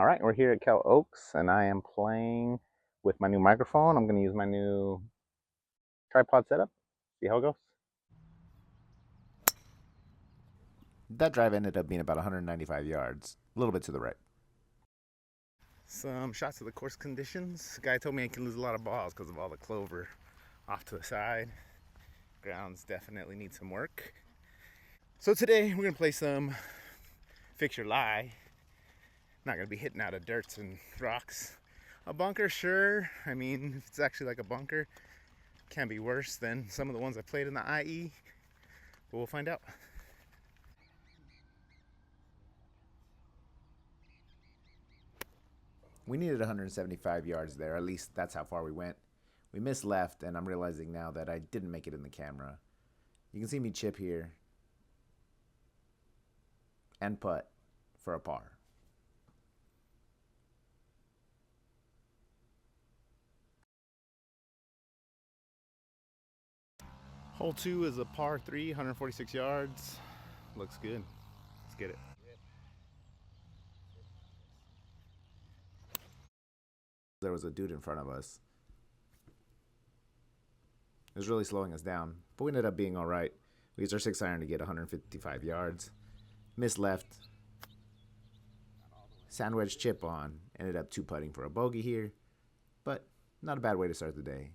All right, we're here at Cal Oaks, and I am playing with my new microphone. I'm going to use my new tripod setup. See how it goes. That drive ended up being about 195 yards, a little bit to the right. Some shots of the course conditions. The guy told me I can lose a lot of balls because of all the clover off to the side. Grounds definitely need some work. So today we're going to play some Fix Your Lie. Not going to be hitting out of dirts and rocks. A bunker, sure. I mean, if it's actually like a bunker, can be worse than some of the ones I played in the IE, but we'll find out. We needed 175 yards there, at least that's how far we went. We missed left, and I'm realizing now that I didn't make it in the camera. You can see me chip here and putt for a par. Hole 2 is a par 3, 146 yards. Looks good. Let's get it. There was a dude in front of us. It was really slowing us down, but we ended up being all right. We used our 6-iron to get 155 yards. Missed left. Sandwich chip on. Ended up 2-putting for a bogey here, but not a bad way to start the day.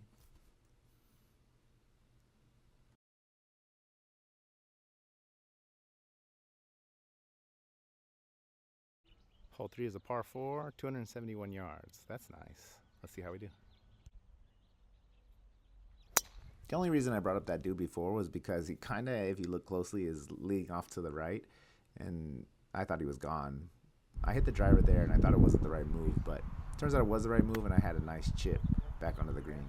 Hole 3 is a par 4, 271 yards. That's nice. Let's see how we do. The only reason I brought up that dude before was because he kind of, if you look closely, is leading off to the right, and I thought he was gone. I hit the driver there, and I thought it wasn't the right move, but it turns out it was the right move, and I had a nice chip back onto the green.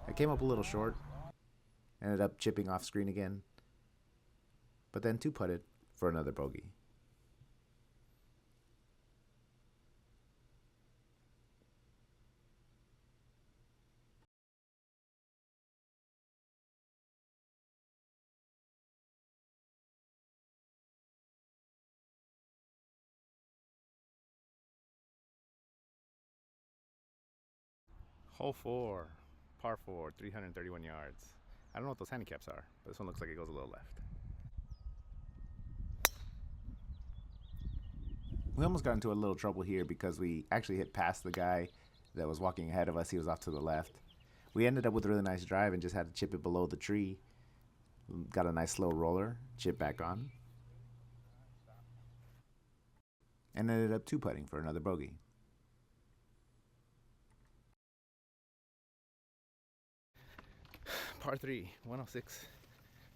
I came up a little short, ended up chipping off screen again, but then 2-putted for another bogey. Hole 4, par 4, 331 yards. I don't know what those handicaps are, but this one looks like it goes a little left. We almost got into a little trouble here because we actually hit past the guy that was walking ahead of us. He was off to the left. We ended up with a really nice drive and just had to chip it below the tree. Got a nice slow roller, chip back on, and ended up 2-putting for another bogey. Par 3, 106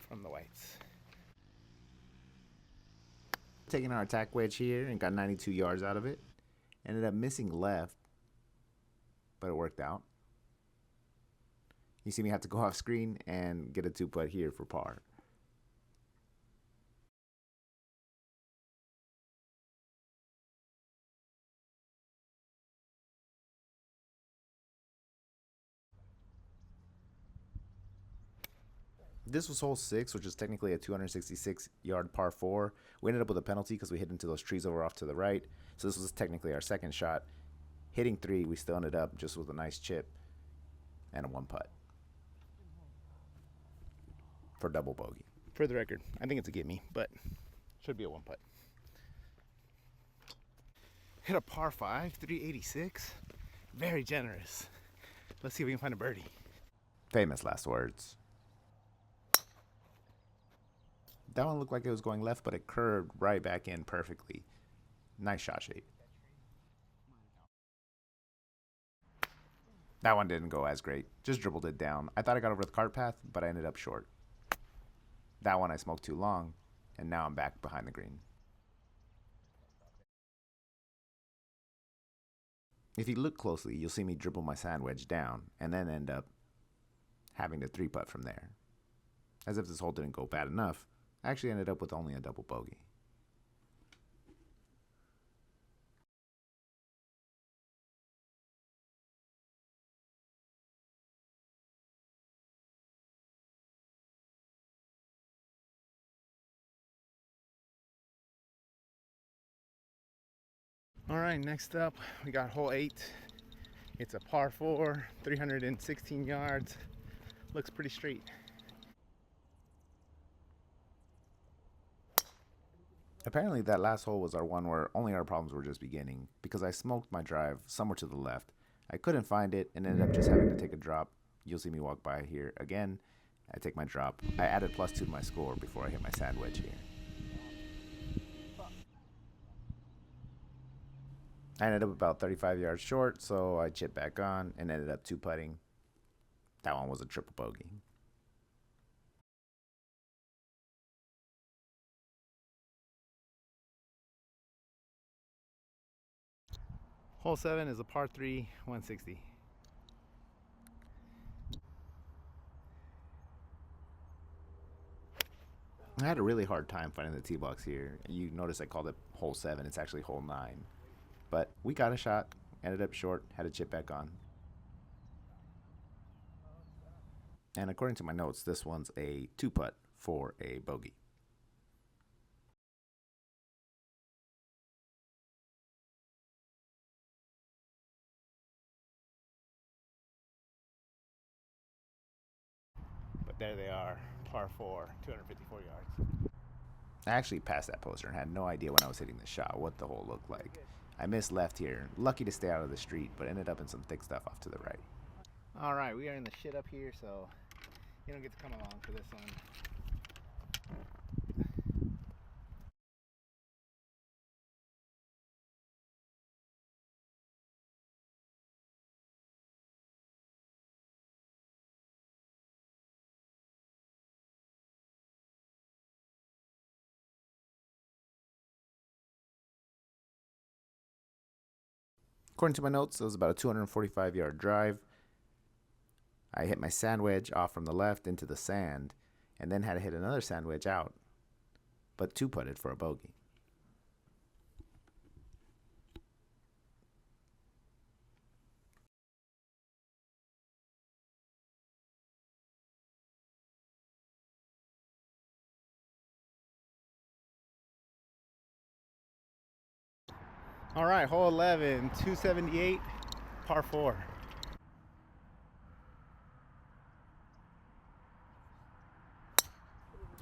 from the whites. Taking our attack wedge here and got 92 yards out of it. Ended up missing left, but it worked out. You see me have to go off screen and get a 2-putt here for par. This was hole 6, which is technically a 266-yard par 4. We ended up with a penalty because we hit into those trees over off to the right. So this was technically our second shot. Hitting 3, we still ended up just with a nice chip and a 1-putt for double bogey. For the record, I think it's a gimme, but should be a 1-putt. Hit a par 5, 386. Very generous. Let's see if we can find a birdie. Famous last words. That one looked like it was going left, but it curved right back in perfectly. Nice shot shape. That one didn't go as great. Just dribbled it down. I thought I got over the cart path, but I ended up short. That one I smoked too long, and now I'm back behind the green. If you look closely, you'll see me dribble my sand wedge down, and then end up having to 3-putt from there. As if this hole didn't go bad enough, I actually ended up with only a double bogey. All right, next up we got hole 8. It's a par 4, 316 yards. Looks pretty straight. Apparently that last hole was our one where only our problems were just beginning, because I smoked my drive somewhere to the left. I couldn't find it and ended up just having to take a drop. You'll see me walk by here again. I take my drop. I added +2 to my score before I hit my sand wedge here. I ended up about 35 yards short, so I chipped back on and ended up 2-putting. That one was a triple bogey. Hole 7 is a par 3, 160. I had a really hard time finding the tee box here. You notice I called it hole 7. It's actually hole 9. But we got a shot. Ended up short. Had to chip back on. And according to my notes, this one's a 2-putt for a bogey. But there they are, par 4, 254 yards. I actually passed that poster and had no idea when I was hitting the shot what the hole looked like. I missed left here, lucky to stay out of the street, but ended up in some thick stuff off to the right. All right, we are in the shit up here, so you don't get to come along for this one. According to my notes, it was about a 245-yard drive. I hit my sand wedge off from the left into the sand, and then had to hit another sand wedge out, but 2-putted for a bogey. All right, hole 11, 278, par 4.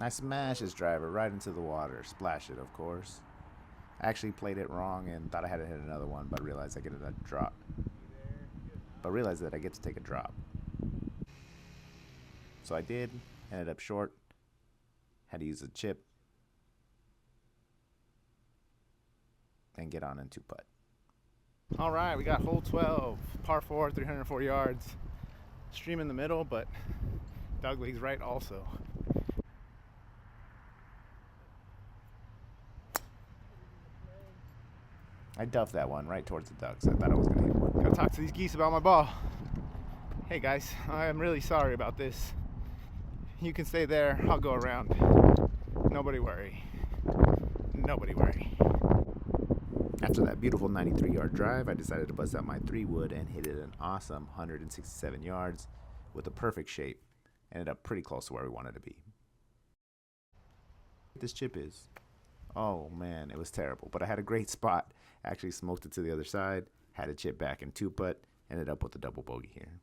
I smashed his driver right into the water, splashed it, of course. I actually played it wrong and thought I had to hit another one, but realized I get a drop. But realized that I get to take a drop. So I did, ended up short, had to use a chip, and get on and 2-putt. All right, we got hole 12, par 4, 304 yards. Stream in the middle, but dog legs right also. I duffed that one right towards the ducks. I thought I was going to hit one. Gotta talk to these geese about my ball. Hey guys, I am really sorry about this. You can stay there, I'll go around. Nobody worry. Nobody worry. After that beautiful 93-yard drive, I decided to bust out my 3-wood and hit it an awesome 167 yards with a perfect shape. Ended up pretty close to where we wanted to be. This chip is. Oh man, it was terrible, but I had a great spot. Actually smoked it to the other side, had a chip back and 2-putt, ended up with a double bogey here.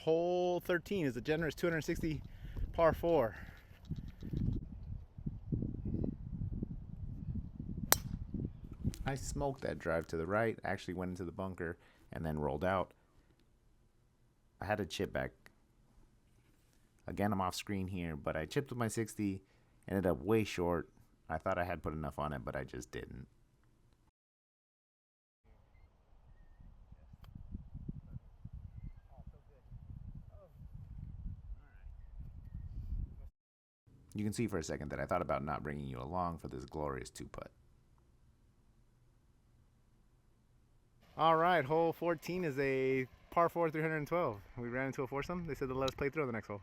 Hole 13 is a generous 260 par 4. I smoked that drive to the right, actually went into the bunker, and then rolled out. I had a chip back. Again, I'm off screen here, but I chipped with my 60, ended up way short. I thought I had put enough on it, but I just didn't. You can see for a second that I thought about not bringing you along for this glorious 2-putt. All right, hole 14 is a par par 4, 312. We ran into a foursome. They said they'll let us play through on the next hole.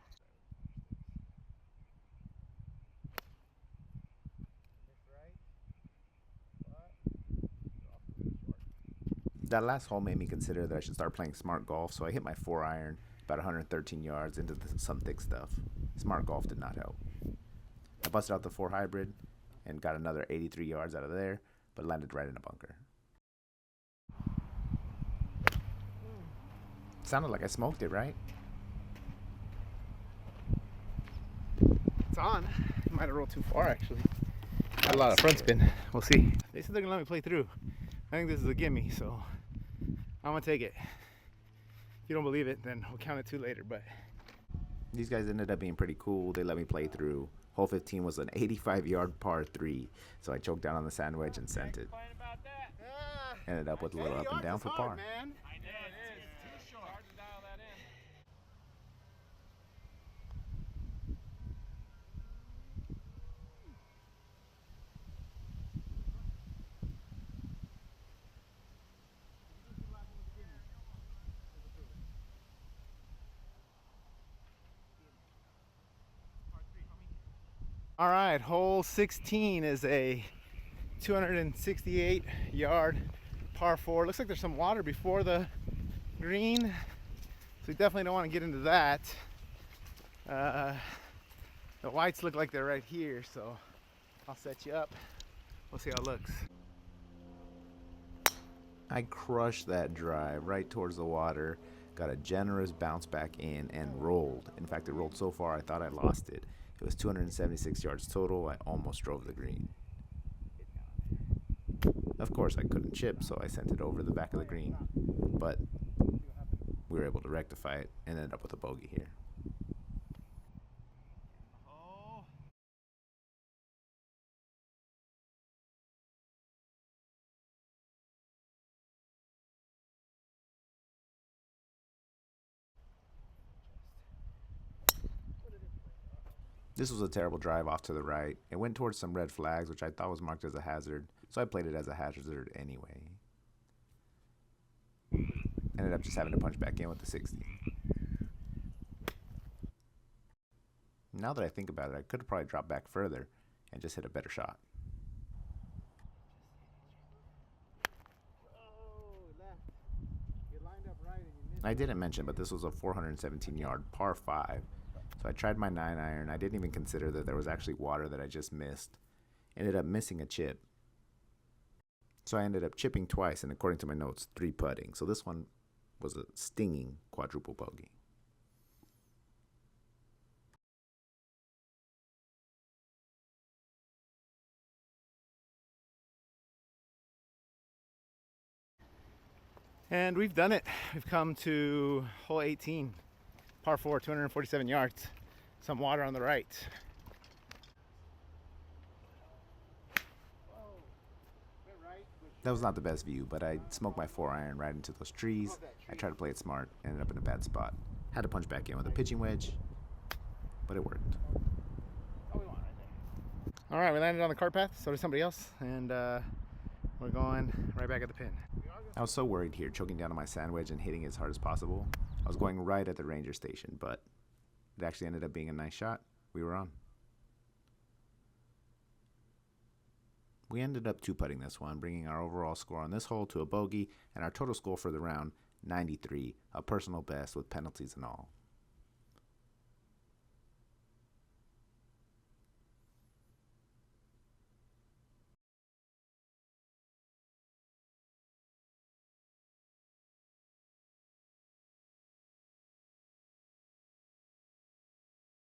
That last hole made me consider that I should start playing smart golf, so I hit my 4-iron about 113 yards into some thick stuff. Smart golf did not help. I busted out the 4 hybrid and got another 83 yards out of there, but landed right in a bunker. Sounded like I smoked it, right? It's on. Might have rolled too far, actually. Had a lot of front spin. We'll see. They said they're gonna let me play through. I think this is a gimme, so I'm gonna take it. If you don't believe it, then we'll count it 2 later. But these guys ended up being pretty cool. They let me play through. Hole 15 was an 85-yard par 3, so I choked down on the sand wedge and sent it. Ended up with a little up and down for par. all right, hole 16 is a 268 yard par 4. Looks like there's some water before the green, so we definitely don't want to get into that. The whites look like they're right here, so I'll set you up. We'll see how it looks. I crushed that drive right towards the water, got a generous bounce back in, and rolled. In fact, it rolled so far I thought I lost it. It was 276 yards total. I almost drove the green. Of course, I couldn't chip, so I sent it over the back of the green, but we were able to rectify it and ended up with a bogey here. This was a terrible drive off to the right. It went towards some red flags, which I thought was marked as a hazard, so I played it as a hazard anyway. Ended up just having to punch back in with the 60. Now that I think about it, I could have probably dropped back further and just hit a better shot. I didn't mention, but this was a 417-yard par 5. So I tried my 9-iron. I didn't even consider that there was actually water that I just missed. Ended up missing a chip. So I ended up chipping twice, and according to my notes, 3 putting. So this one was a stinging quadruple bogey. And we've done it. We've come to hole 18, par 4, 247 yards. Some water on the right. That was not the best view, but I smoked my 4-iron right into those trees. I tried to play it smart, ended up in a bad spot. Had to punch back in with a pitching wedge, but it worked. All right, we landed on the cart path, so did somebody else, and we're going right back at the pin. I was so worried here, choking down on my sand wedge and hitting as hard as possible. I was going right at the ranger station, but it actually ended up being a nice shot. We were on. We ended up 2-putting this one, bringing our overall score on this hole to a bogey, and our total score for the round, 93, a personal best with penalties and all.